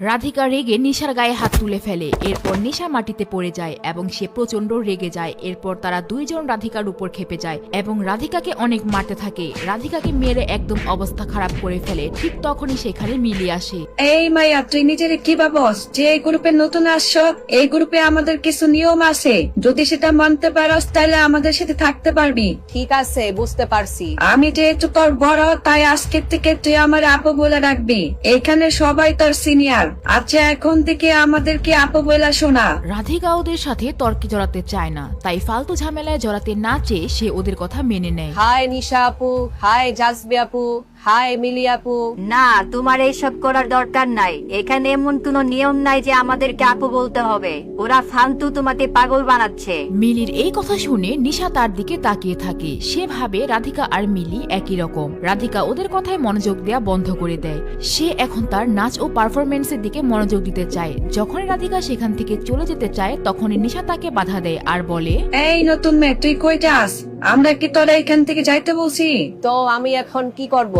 রাধিকা রেগে নিশার গায়ে হাত তুলে ফেলে। এরপর নিশা মাটিতে পড়ে যায় এবং সে প্রচন্ড রেগে যায়। এরপর তারা দুইজন রাধিকার উপর খেপে যায় এবং রাধিকাকে অনেক মারতে থাকে। রাধিকাকে মেরে একদম অবস্থা খারাপ করে ফেলে। ঠিক তখনই সেখানে মিলি আসে। এই মাইয়া, তুই নিজের কি ভাবস যে এই গ্রুপে নতুন আসছো? এই গ্রুপে আমাদের কিছু নিয়ম আছে, যদি সেটা মানতে পারস তাহলে আমাদের সাথে থাকতে পারবি। ঠিক আছে, বুঝতে পারছি। আমি যেহেতু তোর বড়, তাই আজকের থেকে তুই আমার আপু বলে রাখবি। এখানে সবাই তোর সিনিয়র। আচ্ছা, এখন থেকে আমাদেরকে আপু বলে শোনা। রাধিকা ওদের সাথে তর্কে জড়াতে চায় না, তাই ফালতু ঝামেলায় জড়াতে না চেয়ে সে ওদের কথা মেনে নেয়। হাই নিশা আপু, হাই জাসবি আপু, হাই মিলি আপু। না, তোমার এইসব করার দরকার নাই। এখানে এমন কোনো নিয়ম নাই যে আমাদেরকে আপু বলতে হবে। ওরা ফালতু তোমাকে পাগল বানাচ্ছে। মিলির এই কথা শুনে নিশা তার দিকে তাকিয়ে থাকে। সে ভাবে রাধিকা আর মিলি একই রকম। রাধিকা ওদের কথায় মনোযোগ দেয়া বন্ধ করে দেয়। সে এখন তার নাচ ও পারফরমেন্সের দিকে মনোযোগ দিতে চায়। যখন রাধিকা সেখান থেকে চলে যেতে চায়, তখনই নিশা তাকে বাধা দেয় আর বলে, এই নতুন মেয়ে, তুই কই যাস? আমরা কি তোরা এখান থেকে যাইতে বলছি? তো আমি এখন কি করব?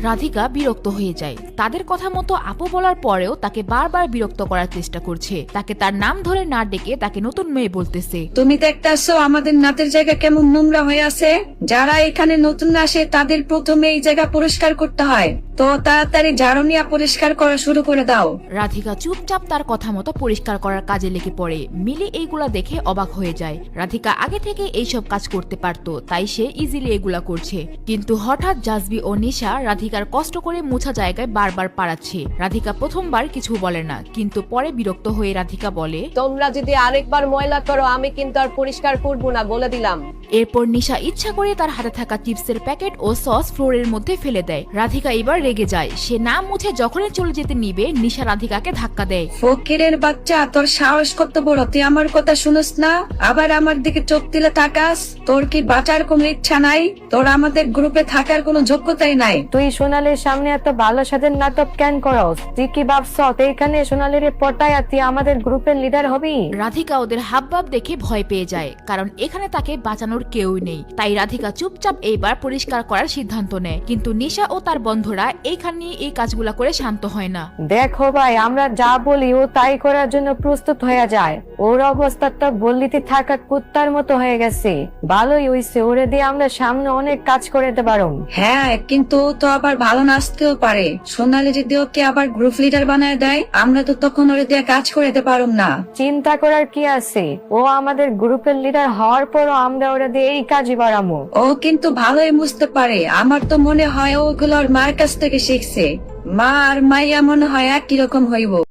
রাধিকা বিরক্ত হয়ে যায়। তাদের কথা মতো আপু বলার পরেও তাকে বারবার বিরক্ত করার চেষ্টা করছে। তাকে তার নাম ধরে না ডেকে তাকে নতুন মেয়ে বলতেছে। তুমি দেখতেছো আমাদের নাতের জায়গা কেমন নোংরা হয়ে আছে? যারা এখানে নতুন আসে তাদের প্রথমে এই জায়গা পরিষ্কার করতে হয়। তো তাড়াতাড়ি ঝাড়ু নিয়ে পরিষ্কার করা শুরু করে দাও। রাধিকা চুপচাপ তার কথা মতো পরিষ্কার করার কাজে লেগে পড়ে। মিলি এইগুলা দেখে অবাক হয়ে যায়। রাধিকা আগে থেকে এইসব কাজ করতে পারত, তাই সে ইজিলি এগুলা করছে। কিন্তু হঠাৎ জাসবি ও নিশা রাধিকার কষ্ট করে মুছা জায়গায় বারবার পাড়াচ্ছে। রাধিকা প্রথমবার কিছু বলে না, কিন্তু পরে বিরক্ত হয়ে রাধিকা বলে, তোমরা যদি আরেকবার ময়লা করো আমি কিন্তু আর পরিষ্কার করব না, বলে দিলাম। এরপর নিশা ইচ্ছা করে তার হাতে থাকা চিপসের প্যাকেট ও সস ফ্লোরের মধ্যে ফেলে দেয়। রাধিকা এবার রেগে যায়। সে না মুছে যখনই চলে যেতে নিবে, নিশা রাধিকাকে ধাক্কা দেয়। ফকিরের বাচ্চা, তোর সাহস কত বড়! তুই আমার কথা শুনস না, আবার আমার দিকে চোখ দিলে তাকাস। তোর কি বাঁচার কোনো ইচ্ছা নাই? তোর আমাদের গ্রুপে থাকার কোনো যোগ্যতাই নাই। তুই সোনালীর সামনে এত ভালো সাজের নাটক কেন করস? তুই কি ভাবছ এইখানে সোনালীর পটায় তুই আমাদের গ্রুপের লিডার হবি? রাধিকা ওদের হাবভাব দেখে ভয় পেয়ে যায়, কারণ এখানে তাকে বাঁচানোর কেউ নেই। তাই রাধিকা চুপচাপ এইবার পরিষ্কার করার সিদ্ধান্ত নেয়। কিন্তু নিশা ও তার বন্ধুরা এইখানে এই কাজগুলা করে শান্ত হয় না। দেখো ভাই, আমরা যা বলি ও তাই করার জন্য প্রস্তুত হয়ে যায়। ওর অবস্থাটা বললিতে থাকা কুত্তার মতো হয়ে গেছে। ভালোই হইছে, ওরে দিয়ে আমরা সামনে অনেক কাজ করে দিতে পারো। হ্যাঁ, কিন্তু ও তো আবার ভালো নাচতেও পারে। সোনালি যদি ওকে আবার গ্রুপ লিডার বানায় দেয়, আমরা তো তখন ওরে দিয়ে কাজ করে দিতে পারুম না। চিন্তা করার কি আছে? ও আমাদের গ্রুপের লিডার হওয়ার পরও আমরা ওরে দিয়ে এই কাজই বাড়ামো। ও কিন্তু ভালোই বুঝতে পারে। আমার তো মনে হয় ওগুলো ওর মার কাছ থেকে শিখছে। মা আর মাইয়া মনে হয় একই রকম হইব।